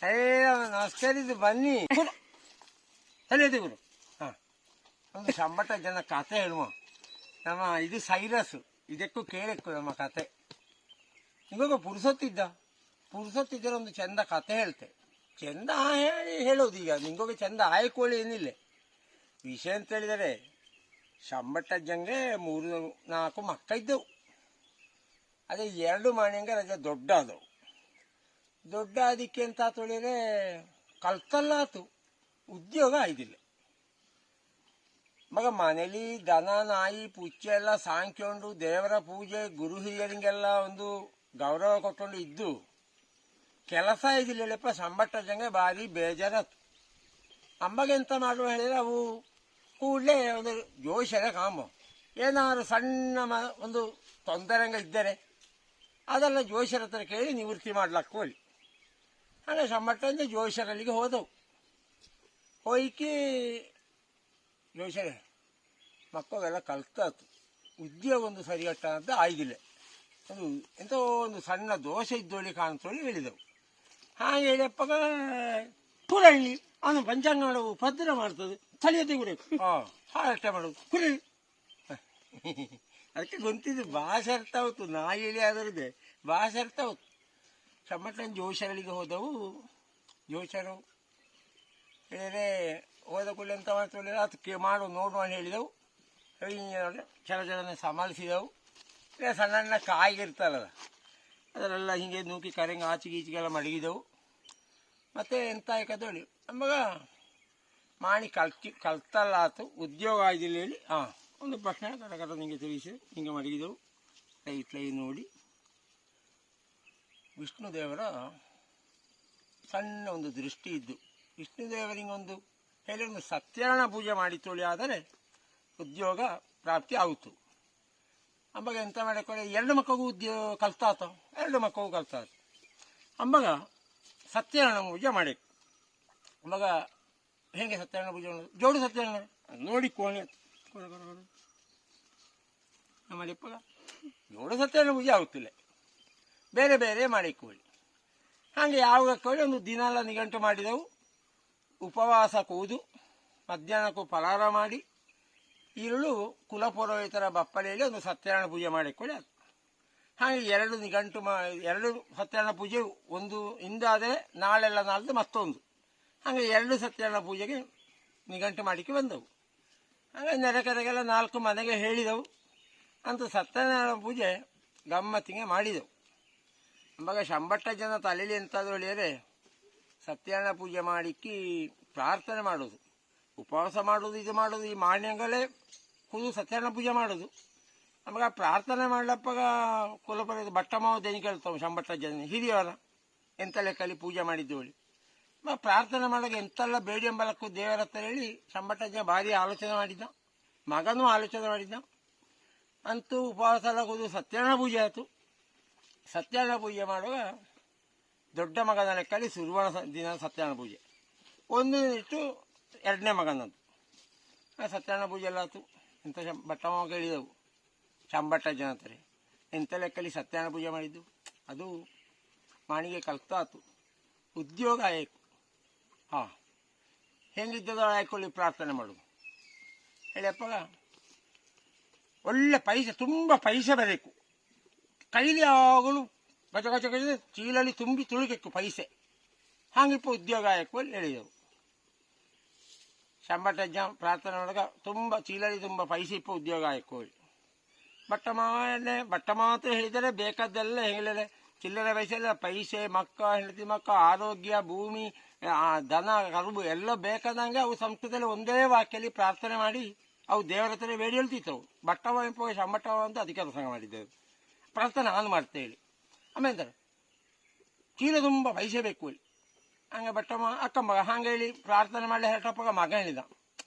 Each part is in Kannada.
ನಮಸ್ಕಾರ, ಇದು ಬನ್ನಿ ತಲೆದು ಗುರು. ಹಾ, ಒಂದು ಶಂಬಟ ಜನ ಕತೆ ಹೇಳುವ. ನಮ್ಮ ಇದು ಸೈರಸ್, ಇದಕ್ಕೂ ಕೇಳಕ್ಕು ನಮ್ಮ ಕತೆ. ಇವಾಗ ಪುರುಸೊತ್ತಿದ್ದರೆ ಒಂದು ಚಂದ ಕತೆ ಹೇಳ್ತೆ. ಚಂದ ಹೇಳೋದು. ಈಗ ನಿಂಗೋಗ ಚಂದ ಆಯ್ಕೊಳ್ಳಿ ಏನಿಲ್ಲ. ವಿಷಯ ಅಂತ ಹೇಳಿದರೆ, ಶಂಬಟ್ಟಜ್ಜಂಗೆ 3-4 ಮಕ್ಕ ಇದ್ದವು. ಅದೇ 2 ಮನೆಯಂಗೆ ರಜೆ ದೊಡ್ಡ ಆದವು. ದೊಡ್ಡ ಅದಕ್ಕೆ ಅಂತ ತೊಳಿದ್ರೆ ಕಲ್ತಲ್ಲ ಆತು, ಉದ್ಯೋಗ ಆಯ್ದಿಲ್ಲ. ಮಗ ಮನೇಲಿ ದನ ನಾಯಿ ಪುಚ್ಚೆ ಎಲ್ಲ ಸಾಂಕ್ಕೊಂಡು ದೇವರ ಪೂಜೆ ಗುರು ಹಿರಿಯರಿಗೆಲ್ಲ ಒಂದು ಗೌರವ ಕೊಟ್ಕೊಂಡು ಇದ್ದು ಕೆಲಸ ಇದಿಲ್ಲಪ್ಪ. ಶಂಬಟ್ಟಜ್ಜಂಗೆ ಭಾರಿ ಬೇಜಾರಾತು. ಅಮ್ಮಗೆ ಎಂತ ಮಾಡುವ ಹೇಳಿದ್ರೆ, ಅವು ಕೂಡಲೇ ಒಂದು ಜೋಶರ ಕಾಮ ಏನಾದ್ರು ಸಣ್ಣ ಒಂದು ತೊಂದರೆಂಗ ಇದ್ದರೆ ಅದೆಲ್ಲ ಜೋಶರ ಹತ್ರ ಕೇಳಿ ನಿವೃತ್ತಿ ಮಾಡ್ಲಕ್ಕೆ ಹೋಗಿ. ಹಾಗೆ ಶಂಬಟ್ಟಂಜೆ ಜೋಶರಲ್ಲಿಗೆ ಹೋದವು. ಹೋಯ್ಕಿ ಜೋಶರ ಮಕ್ಕಳೆಲ್ಲ ಕಲ್ತಾತು. ಉದ್ಯೋಗ ಒಂದು ಸರಿಗಟ್ಟ ಅಂತ ಆಯ್ದಿಲ್ಲ. ಒಂದು ಎಂತೋ ಒಂದು ಸಣ್ಣ ದೋಷ ಇದ್ದೋಳಿ ಕಾಣ್ತೋಳಿ ಹೇಳಿದೆವು. ಹಾಗೆ ಹೇಳಿಯಪ್ಪಾಗ ಪುರಳ್ಳಿ ಅವನು ಪಂಚಾಂಗ ಮಾಡೋವು ಭದ್ರ ಮಾಡ್ತದೆ, ತಲೆಯದೇ ಗುಡಬೇಕು. ಹಾರಷ್ಟೇ ಮಾಡೋದು ಕುರಿ. ಅದಕ್ಕೆ ಗೊಂತಿದ್ದು ಭಾಷೆ ಅರ್ಥ ಆಯ್ತು. ನಾಯಿ ಹೇಳಿ ಅದರದ್ದೇ ಭಾಷೆ ಅರ್ಥ ಆಯ್ತು. ಶಂಬಟ್ಟನ ಜೋಶರಳಿಗೆ ಹೋದವು. ಜೋಶರು ಹೇಳಿದ್ರೆ ಹೋದ ಕೂಡಲೇ ಅಂತ ಮಾಡ್ತೇವೆ, ಅದಕ್ಕೆ ಮಾಡು ನೋಡುವ ಅಂತ ಹೇಳಿದೆವು. ಕೆಲ ಜನ ಸಮಾಲಿಸಿದೆವು. ಸಣ್ಣ ಸಣ್ಣ ಕಾಯಿಗಿರ್ತಾರಲ್ಲ ಅದರೆಲ್ಲ ಹೀಗೆ ನೂಕಿ ಕರೆಂಗೆ ಆಚೆಗೀಚೆಗೆಲ್ಲ ಮಡಗಿದೆವು. ಮತ್ತೆ ಎಂತ ಆಯ್ಕದೋಳಿ ನಮಗ ಮಾಡಿ ಕಲ್ತಲ್ಲ ಆತು, ಉದ್ಯೋಗ ಆಯ್ದಿಲ್ಲ ಹೇಳಿ. ಒಂದು ಪ್ರಶ್ನೆ ಕರ ನಿಂಗೆ ತಿಳಿಸಿ ಹಿಂಗೆ ಮಡಗಿದೆವು. ಲೈ ನೋಡಿ ವಿಷ್ಣು ದೇವರ ಸಣ್ಣ ಒಂದು ದೃಷ್ಟಿ ಇದ್ದು, ವಿಷ್ಣು ದೇವರಿಗೊಂದು ಹೇಳಿ ಒಂದು ಸತ್ಯನಾರಾಯಣ ಪೂಜೆ ಮಾಡಿ ತೊಳಿ ಆದರೆ ಉದ್ಯೋಗ ಪ್ರಾಪ್ತಿ ಆಯಿತು. ಅಂಬಾಗ ಎಂತ ಮಾಡಿಕೊಳ್ಳಿ, 2 ಮಕ್ಕಳಿಗೂ ಉದ್ಯೋಗ ಕಲ್ತಾತ. 2 ಮಕ್ಕಳಿಗೂ ಕಲ್ತಾತ. ಅಂಬಾಗ ಸತ್ಯನಾರಾಯಣ ಪೂಜೆ ಮಾಡಬೇಕು. ಅಂಬಾಗ ಹೇಗೆ ಸತ್ಯನಾರಾಯಣ ಪೂಜೆ ಮಾಡೋದು? ಜೋಡು ಸತ್ಯನಾರಾಯಣ ನೋಡಿ ಕೋಣೆ ಮಾಡಿಪ್ಪಾಗ ಜೋಡು ಸತ್ಯನಾರಾಯಣ ಪೂಜೆ ಆಗುತ್ತಿಲ್ಲ, ಬೇರೆ ಬೇರೆ ಮಾಡಿಕೊಳ್ಳಿ. ಹಾಗೆ ಯಾವಾಗ ಕೊಳ್ಳಿ ಒಂದು ದಿನಾಲ ನಿಘಂಟು ಮಾಡಿದೆವು. ಉಪವಾಸ ಕೂದು ಮಧ್ಯಾಹ್ನಕ್ಕೂ ಫಲಾರ ಮಾಡಿ ಈರುಳು ಕುಲಪುರೋಹಿತರ ಬಪ್ಪಲೆಯಲ್ಲಿ ಒಂದು ಸತ್ಯನಾರಾಯಣ ಪೂಜೆ ಮಾಡಿಕೊಳ್ಳಿ. ಅದು ಹಾಗೆ 2 ನಿಘಂಟು 2 ಸತ್ಯನಾರಾಯಣ ಪೂಜೆ, ಒಂದು ಇಂದಾದರೆ ನಾಳೆಲ್ಲ ನಾಳ್ದು ಮತ್ತೊಂದು. ಹಾಗೆ 2 ಸತ್ಯನಾರಾಯಣ ಪೂಜೆಗೆ ನಿಘಂಟು ಮಾಡಿಕೆ ಬಂದವು. ಹಾಗೆ ನೆರೆಕರೆಗೆಲ್ಲ 4 ಮನೆಗೆ ಹೇಳಿದೆವು. ಅಂತೂ ಸತ್ಯನಾರಾಯಣ ಪೂಜೆ ಗಮ್ಮತ್ತಿಗೆ ಮಾಡಿದೆವು. ಅಂಬಾಗ ಶಂಬಟ್ಟ ಜನ ತಲೆಯಲ್ಲಿ ಎಂತಾದ್ರು ಹೇಳಿದರೆ, ಸತ್ಯನಾರಾಯಣ ಪೂಜೆ ಮಾಡಿಕ್ಕಿ ಪ್ರಾರ್ಥನೆ ಮಾಡೋದು, ಉಪವಾಸ ಮಾಡೋದು, ಇದು ಮಾಡೋದು, ಈ ಮಾನ್ಯಗಳೇ ಕೂದು ಸತ್ಯನಾರಾಯಣ ಪೂಜೆ ಮಾಡೋದು. ನಮಗೆ ಪ್ರಾರ್ಥನೆ ಮಾಡ್ಲಪ್ಪಾಗ ಕುಲಪುರದ ಬಟ್ಟಮಾವ ದೇನಿ ಕೇಳ್ತಾವೆ. ಶಂಬಟ್ಟ ಜನ ಹಿರಿಯವರ ಎಂತ ಲೆಕ್ಕಲ್ಲಿ ಪೂಜೆ ಮಾಡಿದ್ದೇವಳಿ. ಪ್ರಾರ್ಥನೆ ಮಾಡಾಗ ಎಂತೆಲ್ಲ ಬೇಡಿ ಎಂಬಲಕ್ಕೂ ದೇವರ ಹತ್ರ ಹೇಳಿ ಶಂಬಟ್ಟ ಜನ ಭಾರಿ ಆಲೋಚನೆ ಮಾಡಿದ್ದ, ಮಗನೂ ಆಲೋಚನೆ ಮಾಡಿದ್ದ. ಅಂತೂ ಉಪವಾಸ ಎಲ್ಲ ಕೂದು ಸತ್ಯನಾರಾಯಣ ಪೂಜೆ ಆಯಿತು. ಸತ್ಯನಾರಾಯಣ ಪೂಜೆ ಮಾಡುವಾಗ ದೊಡ್ಡ ಮಗನ ಲೆಕ್ಕಲ್ಲಿ ಸುರುವಣ ದಿನ ಸತ್ಯನಾರಾಯಣ ಪೂಜೆ, ಒಂದು ಇಟ್ಟು 2ನೇ ಮಗನದ್ದು ಸತ್ಯನಾರಾಯಣ ಪೂಜೆ ಎಲ್ಲ ಆಯ್ತು. ಎಂಥ ಬಟ್ಟಮಾವ ಕೇಳಿದೆವು ಶಂಬಟ್ಟ ಜನ ಹತ್ರ, ಎಂಥ ಲೆಕ್ಕಲ್ಲಿ ಸತ್ಯನಾರಾಯಣ ಪೂಜೆ ಮಾಡಿದ್ದು. ಅದು ಮಾಣಿಗೆ ಕಲ್ತಾತು, ಉದ್ಯೋಗ ಆಯ್ಕು. ಹೆಂಗಿದ್ದದ ಆಯ್ಕೊಳ್ಳಿ ಪ್ರಾರ್ಥನೆ ಮಾಡೋದು ಹೇಳಿಯಪ್ಪಾಗ. ಒಳ್ಳೆ ಪೈಸೆ, ತುಂಬ ಪೈಸೆ ಬರಬೇಕು ಕೈಲಿ, ಯಾವಾಗಲೂ ಗಜ ಗಜ ಗಜ ಚೀಲಲ್ಲಿ ತುಂಬಿ ತುಳುಕೆಕ್ಕು ಪೈಸೆ. ಹಾಗಿಪ್ಪ ಉದ್ಯೋಗ ಆಯ್ಕು ಅಲ್ಲಿ ಹೇಳಿದೆವು. ಶಂಬಟ್ಟಜ್ಜ ಪ್ರಾರ್ಥನೆ ಒಳಗ ತುಂಬ ಚೀಲಲ್ಲಿ ತುಂಬ ಪೈಸೆ ಇಪ್ಪ ಉದ್ಯೋಗ ಆಯ್ಕು ಹೇಳಿ. ಬಟ್ಟ ಮಾತ್ರ ಹೇಳಿದರೆ ಬೇಕಾದ್ದೆಲ್ಲ ಹೇಳಿದರೆ ಚಿಲ್ಲರೆ ವಯಸ್ಸೆಲ್ಲ ಪೈಸೆ, ಮಕ್ಕ ಹೆಂಡತಿ ಮಕ್ಕ, ಆರೋಗ್ಯ, ಭೂಮಿ, ದನ ಕರುಬು ಎಲ್ಲ ಬೇಕಾದಂಗೆ ಅವು ಸಂಸ್ಕೃತದಲ್ಲಿ ಒಂದೇ ವಾಕ್ಯಲ್ಲಿ ಪ್ರಾರ್ಥನೆ ಮಾಡಿ ಅವು ದೇವರ ಹತ್ರ ಬೇಡಿ ಹೇಳ್ತಿತ್ತವು. ಬಟ್ಟವ ಎಂಪ ಶಂಬಟ್ಟವ ಅಂತ ಅದಕ್ಕೆ ಪ್ರಸಂಗ ಮಾಡಿದ್ದೇವೆ. ಪ್ರಾರ್ಥನೆ ನಾನು ಮಾಡ್ತೇ ಹೇಳಿ. ಆಮೇಲೆ ಚೀಲ ತುಂಬ ಪೈಸೆ ಬೇಕು ಹೇಳಿ. ಹಂಗೆ ಬಟ್ಟಮ್ಮ ಅಕ್ಕ ಮಗ ಹಂಗೆ ಹೇಳಿ ಪ್ರಾರ್ಥನೆ ಮಾಡಿ ಹೊರಟಪ್ಪಾಗ ಮಗ ಹೇಳಿದ,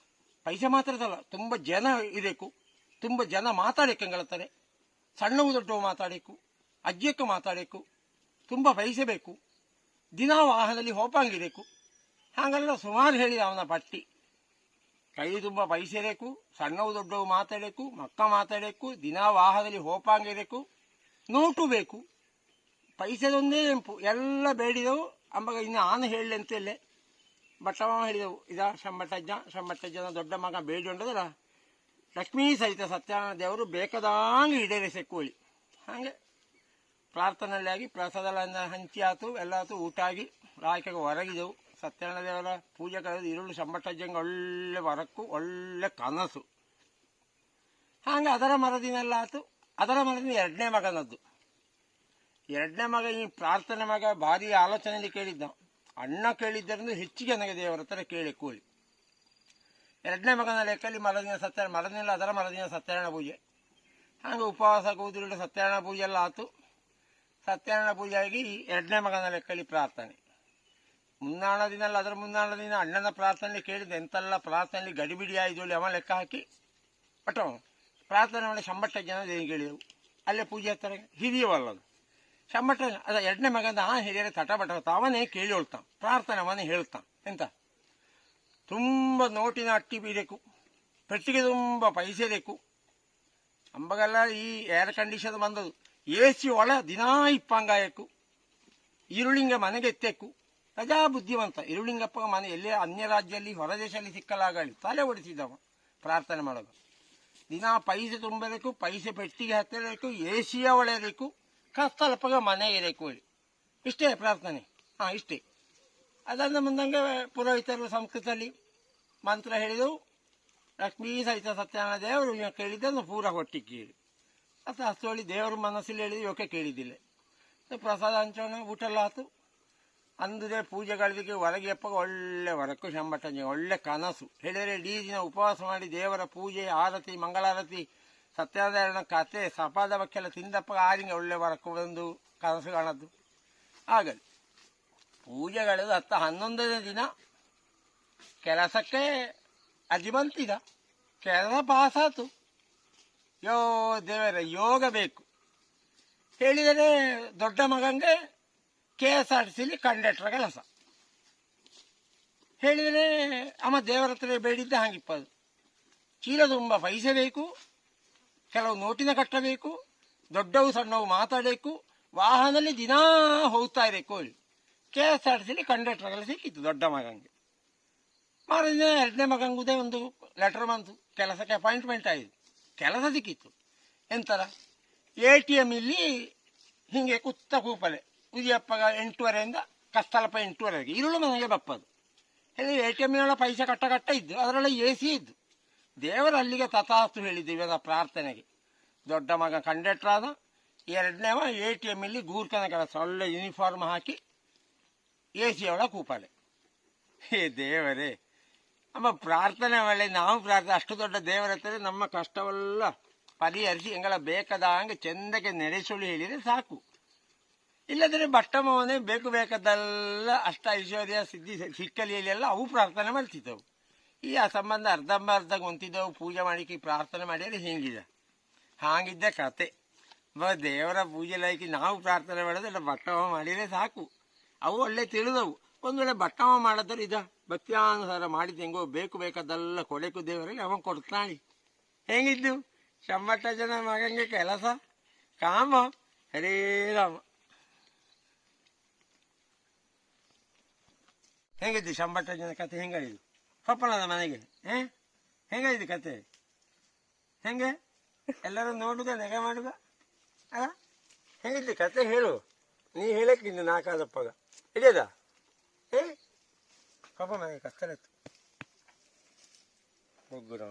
ಪೈಸೆ ಮಾತ್ರದಲ್ಲ ತುಂಬ ಜನ ಇರಬೇಕು, ತುಂಬ ಜನ ಮಾತಾಡಕ್ಕೆ ಹೇಳ್ತಾರೆ, ಸಣ್ಣವು ದೊಡ್ಡವು ಮಾತಾಡಬೇಕು, ಅಜ್ಜಕ್ಕೂ ಮಾತಾಡಬೇಕು, ತುಂಬ ಪೈಸೆ ಬೇಕು, ದಿನ ವಾಹನದಲ್ಲಿ ಹೋಪಂಗಿರಬೇಕು. ಹಾಗೆಲ್ಲ ಸುಮಾರು ಹೇಳಿದ ಅವನ ಪಟ್ಟಿ. ಕೈ ತುಂಬ ಪೈಸೆ ಬೇಕು, ಸಣ್ಣವು ದೊಡ್ಡವು ಮಾತಾಡಬೇಕು, ಮಕ್ಕ ಮಾತಾಡಬೇಕು, ದಿನ ವಾಹನದಲ್ಲಿ ಹೋಪಂಗಿರಬೇಕು, ನೋಟು ಬೇಕು, ಪೈಸೆದೊಂದೇ ನೆಂಪು ಎಲ್ಲ ಬೇಡಿದವು. ಅಂಬಾಗ ಇನ್ನು ಆನೆ ಹೇಳಲಿ ಅಂತೇಳಿ ಬಟ್ಟವ ಹೇಳಿದೆವು ಇದ ಶಂಬಟ್ಟಜ್ಜನ ದೊಡ್ಡ ಮಗ ಬೇಡಿ ಉಂಟದಲ್ಲ ಲಕ್ಷ್ಮೀ ಸಹಿತ ಸತ್ಯನಾರಾಯಣ ದೇವರು ಬೇಕಾದಂಗೆ ಈಡೇರಿಸಿ ಕೋಳಿ ಹಾಗೆ ಪ್ರಾರ್ಥನೆಯಲ್ಲಿ ಆಗಿ ಪ್ರಸಾದಗಳನ್ನು ಹಂಚಿ ಆತು ಎಲ್ಲ ಆತು ಊಟ ಆಗಿ ರಾಯಕಾಗ ಹೊರಗಿದೆವು. ಸತ್ಯನಾರಾಯಣ ದೇವರ ಪೂಜೆ ಕಳೆದು ಈರುಳ್ಳಿ ಶಂಬಟ್ಟಜ್ಜಂಗೆ ಒಳ್ಳೆ ವರಕ್ಕೂ ಒಳ್ಳೆ ಕನಸು. ಹಾಗೆ ಅದರ ಮರದಿನೆಲ್ಲ ಆತು. ಅದರ ಮರದಿನ ಎರಡನೇ ಮಗನದ್ದು. ಎರಡನೇ ಮಗ ಈ ಪ್ರಾರ್ಥನೆ ಮಗ ಭಾರಿ ಆಲೋಚನೆಯಲ್ಲಿ ಕೇಳಿದ್ದ. ಅಣ್ಣ ಕೇಳಿದ್ದರಿಂದ ಹೆಚ್ಚಿಗೆ ನನಗೆ ದೇವರ ಹತ್ರ ಕೇಳಿ ಕೋಳಿ. ಎರಡನೇ ಮಗನ ಲೆಕ್ಕಲ್ಲಿ ಮರದಿನ ಅದರ ಮರದಿನ ಸತ್ಯನಾರಾಯಣ ಪೂಜೆ. ಹಾಗೆ ಉಪವಾಸ ಕೂದಿರುಳ್ಳಿ ಸತ್ಯನಾರಾಯಣ ಪೂಜೆ ಎಲ್ಲ ಆತು. ಸತ್ಯನಾರಾಯಣ ಪೂಜೆ ಆಗಿ ಎರಡನೇ ಮಗನ ಲೆಕ್ಕಲ್ಲಿ ಪ್ರಾರ್ಥನೆ. ಮುನ್ನಾಳ ದಿನ ಅಲ್ಲ, ಅದರ ಮುನ್ನಾಳ ದಿನ ಅಣ್ಣನ ಪ್ರಾರ್ಥನೆ ಕೇಳಿದ್ದೆ. ಎಂತೆಲ್ಲ ಪ್ರಾರ್ಥನೆಯಲ್ಲಿ ಗಡಿಬಿಡಿ ಆಯಿತು ಅವ ಲೆಕ್ಕ ಹಾಕಿ ಬಟ್ ಪ್ರಾರ್ಥನೆ ಮಾಡಿ ಶಂಬಟ್ಟಜ್ಜನ ಏನು ಕೇಳಿದೆವು. ಅಲ್ಲೇ ಪೂಜೆ ಹತ್ತರ ಹಿರಿಯವಲ್ಲದು ಶಂಬಟ್ಟ. ಅದ ಎರಡನೇ ಮಗನ ಹಿರಿಯರ ತಟಬಟ ಅವನೇ ಕೇಳಿ ಹೊಳ್ತಾನೆ, ಪ್ರಾರ್ಥನೆ ಅವನೇ ಹೇಳ್ತಾನೆ. ಎಂತ ತುಂಬ ನೋಟಿನ ಅಟ್ಟಿ ಬೀಬೇಕು, ಪೆಟ್ಟಿಗೆ ತುಂಬ ಪೈಸೆ ಬೇಕು. ಅಂಬಗೆಲ್ಲ ಈ ಏರ್ ಕಂಡೀಷನ್ ಬಂದದು. AC ಒಳ ದಿನಾ ಇಪ್ಪಂಗಾಯಕು. ಈರುಳ್ಳಿಂಗ ಮನೆಗೆ ಎತ್ತೇಕು. ಪ್ರಜಾ ಬುದ್ಧಿವಂತ ಈರುಳ್ಳಿಂಗಪ್ಪ ಮನೆ ಎಲ್ಲೇ ಅನ್ಯ ರಾಜ್ಯದಲ್ಲಿ ಹೊರ ದೇಶದಲ್ಲಿ ಸಿಕ್ಕಲಾಗಲಿ ತಲೆ ಓಡಿಸಿದವ ಪ್ರಾರ್ಥನೆ ಮಾಡೋದು. ದಿನ ಪೈಸೆ ತುಂಬಬೇಕು, ಪೈಸೆ ಪೆಟ್ಟಿಗೆ ಹತ್ತಿರಬೇಕು, AC ಒಳೆಯಬೇಕು, ಕಸ್ತಲಪ್ಪಗ ಮನೆ ಇರಬೇಕು ಹೇಳಿ. ಇಷ್ಟೇ ಪ್ರಾರ್ಥನೆ. ಇಷ್ಟೇ. ಅದನ್ನು ಮುಂದಂಗೆ ಪುರೋಹಿತರು ಸಂಸ್ಕೃತದಲ್ಲಿ ಮಂತ್ರ ಹೇಳಿದೆವು. ಲಕ್ಷ್ಮೀ ಸಹಿತ ಸತ್ಯನಾರಾಯಣ ದೇವರು ಕೇಳಿದ್ದನ್ನು ಪೂರ ಹೊಟ್ಟಿಗೆ ಕೇಳಿ ಅಥವಾ ಹಸ್ತೋಳಿ ದೇವರು ಮನಸ್ಸಲ್ಲಿ ಹೇಳಿದ್ರು ಇವಕ್ಕೆ ಕೇಳಿದ್ದಿಲ್ಲ. ಪ್ರಸಾದ ಹಂಚೋಣ, ಊಟ ಎಲ್ಲ ಆತು. ಅಂದುದೇ ಪೂಜೆಗಳಿಗೆ ಹೊರಗೆ ಅಪ್ಪಾಗ ಒಳ್ಳೆ ಹೊರಕು ಶಂಬಟ್ಟಂಜೆ ಒಳ್ಳೆ ಕನಸು. ಹೇಳಿದರೆ ಇಡೀ ದಿನ ಉಪವಾಸ ಮಾಡಿ ದೇವರ ಪೂಜೆ, ಆರತಿ, ಮಂಗಳಾರತಿ, ಸತ್ಯನಾರಾಯಣ ಕಥೆ, ಸಪಾದ ಬಕ್ಕೆಲ್ಲ ತಿಂದಪ್ಪ ಆರಿಂಗೆ ಒಳ್ಳೆ ಹೊರಕು ಒಂದು ಕನಸು ಕಾಣದ್ದು. ಆಗಲಿ ಪೂಜೆಗಳದು 10-11ನೇ ದಿನ ಕೆಲಸಕ್ಕೆ ಅಜ್ಜಿ ಬಂತಿದ. ಕೆಲಸ ಪಾಸಾತು. ದೇವರ ಯೋಗ ಬೇಕು. ಹೇಳಿದರೆ ದೊಡ್ಡ ಮಗಂಗೆ KSRTCಲಿ ಕಂಡಕ್ಟರ್ ಕೆಲಸ. ಹೇಳಿದರೆ ಅಮ್ಮ ದೇವರ ಹತ್ರ ಬೇಡಿದ್ದ ಹಾಗಿಪ್ಪದು. ಚೀಲ ತುಂಬ ಪೈಸೆ ಬೇಕು, ಕೆಲವು ನೋಟಿನ ಕಟ್ಟಬೇಕು, ದೊಡ್ಡವು ಸಣ್ಣವು ಮಾತಾಡಬೇಕು, ವಾಹನದಲ್ಲಿ ದಿನಾ ಹೋಗ್ತಾ ಇರಬೇಕು ಹೇಳಿ KSRTCಲಿ ಕಂಡಕ್ಟರ್ ಕೆಲಸ ಸಿಕ್ಕಿತ್ತು ದೊಡ್ಡ ಮಗಂಗೆ. ಮಾರದಿನ ಎರಡನೇ ಮಗಂಗುದೇ ಒಂದು ಲೆಟರ್ ಬಂತು, ಕೆಲಸಕ್ಕೆ ಅಪಾಯಿಂಟ್ಮೆಂಟ್ ಆಯಿತು, ಕೆಲಸ ಸಿಕ್ಕಿತ್ತು. ಎಂತರ ATM ಇಲ್ಲಿ ಹಿಂಗೆ ಕುತ್ತ ಕೂಪಲೆ ಉದಿಯಪ್ಪಗ 8:30ಯಿಂದ ಕಸ್ತಲಪ್ಪ 8:30ವರೆಗೆ ಈರುಳ್ಳು ಮನೆಗೆ ಬಪ್ಪದು. ಹೇಳಿ ATM ಪೈಸೆ ಕಟ್ಟ ಇದ್ದು, ಅದರೊಳಗೆ AC ಇದ್ದು. ದೇವರು ಅಲ್ಲಿಗೆ ತಥಾಸ್ತು ಹೇಳಿದ್ದೀವಿ ಅದರ ಪ್ರಾರ್ಥನೆಗೆ. ದೊಡ್ಡ ಮಗ ಕಂಡಕ್ಟರ್ ಆದ. ಎರಡನೇವ ATM ಇಲ್ಲಿ ಗೂರ್ಕನ ಕೆಲಸ, ಒಳ್ಳೆ ಯೂನಿಫಾರ್ಮ್ ಹಾಕಿ AC ಒಳಗೆ ಕೂಪಲೆ. ದೇವರೇ ನಮ್ಮ ಪ್ರಾರ್ಥನೆ ಒಳ್ಳೆ. ನಾವು ಪ್ರಾರ್ಥನೆ ಅಷ್ಟು ದೊಡ್ಡ ದೇವರ ಹತ್ರ ನಮ್ಮ ಕಷ್ಟವೆಲ್ಲ ಪರಿಹರಿಸಿ ಎಂಗಳ ಬೇಕಾದಂಗೆ ಚೆಂದಕ್ಕೆ ನಡೆಸಲು ಹೇಳಿದರೆ ಸಾಕು. ಇಲ್ಲದ್ರೆ ಬಟ್ಟಮ್ಮವನೇ ಬೇಕಾದಲ್ಲ ಅಷ್ಟ ಐಶ್ವರ್ಯ ಸಿದ್ಧಿ ಸಿಕ್ಕಲಿಯಲ್ಲೆಲ್ಲ ಅವು ಪ್ರಾರ್ಥನೆ ಮಾಡ್ತಿದ್ದವು. ಈ ಆ ಸಂಬಂಧ ಅರ್ಧ ಹೊಂತಿದ್ದವು. ಪೂಜೆ ಮಾಡಿಕೆ ಪ್ರಾರ್ಥನೆ ಮಾಡಿದರೆ ಹಿಂಗಿದೆ. ಹಾಗಿದ್ದ ಕತೆ. ದೇವರ ಪೂಜೆ ಲೈಕಿ ನಾವು ಪ್ರಾರ್ಥನೆ ಮಾಡೋದ್ರೆ ಬಟ್ಟಮ್ಮ ಮಾಡಿದರೆ ಸಾಕು. ಅವು ಒಳ್ಳೆ ತಿಳಿದವು. ಒಂದು ವೇಳೆ ಬಟ್ಟಮ್ಮ ಮಾಡಿದ್ರೆ ಇದ ಭಕ್ತಿಯಾನುಸಾರ ಮಾಡಿದ್ದು ಹೆಂಗೋ ಬೇಕಾದಲ್ಲ ಕೊಡೆಕು ದೇವರಿಗೆ ಅವ ಕೊಡ್ತಾಳಿ. ಹೆಂಗಿದ್ದು ಶಂಬಟ್ಟಜ್ಜನ ಮಗಂಗೆ ಕೆಲಸ ಕಾಮ ಹರೇ ರಾಮ. ಹೆಂಗಿದ್ದು ಶಂಬಟ್ಟಜ್ಜನ ಕತೆ? ಹೆಂಗಾಯಿದು ಪಪ್ಪಳದ ಮನೆಗೆ? ಹೆಂಗಾಯಿದು ಕತೆ? ಹೆಂಗೆ ಎಲ್ಲರೂ ನೋಡುದ ನೆಗೆ ಮಾಡುದ? ಅಲ್ಲ ಹೆಂಗಿದ್ದು ಕತೆ ಹೇಳು. ನೀ ಹೇಳಕ್ಕೆ ಇನ್ನು ನಾಲ್ಕಾದಪ್ಪಗ ಹಿಡಿಯದ ಪಾಪ ನನಗೆ ಕಷ್ಟಲೆತ್ತು ಹೋಗುರ.